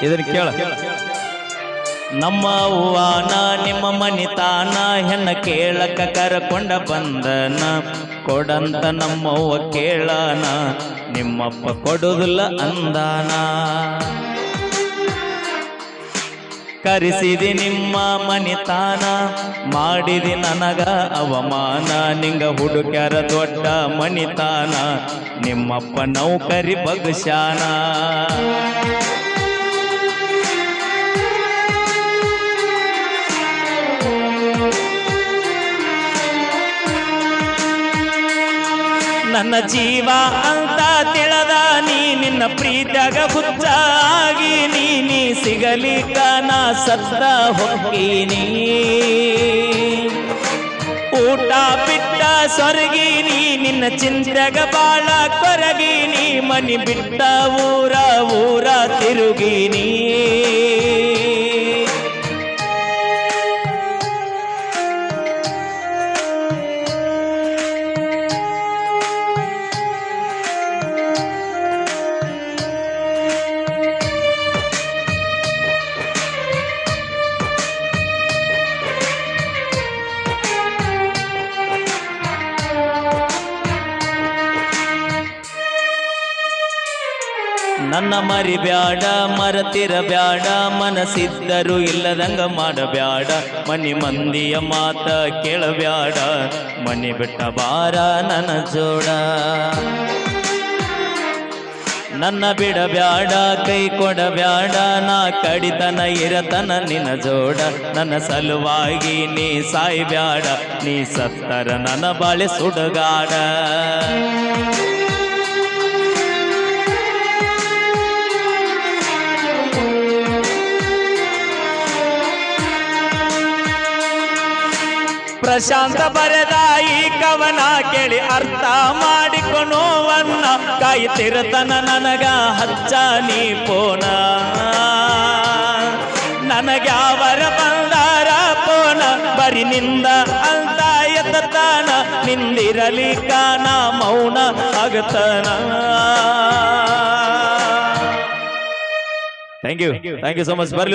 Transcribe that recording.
ಇದನ್ನ ಕೇಳ. ನಮ್ಮ ಅವ್ವಾನ ನಿಮ್ಮ ಮನಿತಾನ ಹೆಣ್ಣ ಕೇಳಕ ಕರಕೊಂಡ ಬಂದನ, ಕೊಡಂತ ನಮ್ಮವ್ವ ಕೇಳನ, ನಿಮ್ಮಪ್ಪ ಕೊಡುದಿಲ್ಲ ಅಂದಾನ. ಕರೆಸಿದಿ ನಿಮ್ಮ ಮನಿತಾನ, ಮಾಡಿದಿ ನನಗ ಅವಮಾನ, ನಿಂಗ ಹುಡುಕ್ಯಾರ ದೊಡ್ಡ ಮನಿತಾನ, ನಿಮ್ಮಪ್ಪ ನೌಕರಿ ಬಗ್ಸ್ಯಾನ. ನನ್ನ ಜೀವ ಅಂತ ತಿಳದ ನೀ, ನಿನ್ನ ಪ್ರೀತಿಯಾಗ ಹುಚ್ಚಾಗಿ ನೀ ಸಿಗಲಿಕ್ಕ ನಾ ಸತ್ತ ಹೊಕ್ಕೀನಿ. ಊಟ ಬಿಟ್ಟ ಸೊರಗೀನಿ, ನಿನ್ನ ಚಿಂತೆಗ ಬಾಳ ಕೊರಗೀನಿ, ಮನಿ ಬಿಟ್ಟ ಊರ ತಿರುಗೀನಿ. ನನ್ನ ಮರಿಬ್ಯಾಡ ಮರತಿರಬ್ಯಾಡ, ಮನಸ್ಸಿದ್ದರೂ ಇಲ್ಲದಂಗ ಮಾಡಬ್ಯಾಡ, ಮನಿ ಮಂದಿಯ ಮಾತ ಕೇಳಬ್ಯಾಡ, ಮನಿ ಬಿಟ್ಟ ಬಾರ ನನ್ನ ಜೋಡ. ನನ್ನ ಬಿಡಬ್ಯಾಡ ಕೈ ಕೊಡಬ್ಯಾಡ, ನಾ ಕಡಿತನ ಇರತನ ನಿನ್ನ ಜೋಡ. ನನ್ನ ಸಲುವಾಗಿ ನೀ ಸಾಯ್ಬ್ಯಾಡ, ನೀ ಸತ್ತರ ನನ್ನ ಬಾಳೆ ಸುಡಗಾಡ. ಪ್ರಶಾಂತ ಬರೆದ ಈ ಕವನ ಕೇಳಿ ಅರ್ಥ ಮಾಡಿಕೊನೋವನ್ನ, ಕಾಯ್ತಿರತನ ನನಗ ಹಚ್ಚ ನೀ ಪೋನ. ನನಗ್ಯಾವರ ಬಂದಾರ ಪೋನ, ಬರಿ ನಿಂದ ಅಂತ ಎತ್ತತಾನ, ನಿಂದಿರಲಿಕ್ಕ ನಾ ಮೌನ ಆಗತನ. Thank you so much. ಬರ್ಲಿ.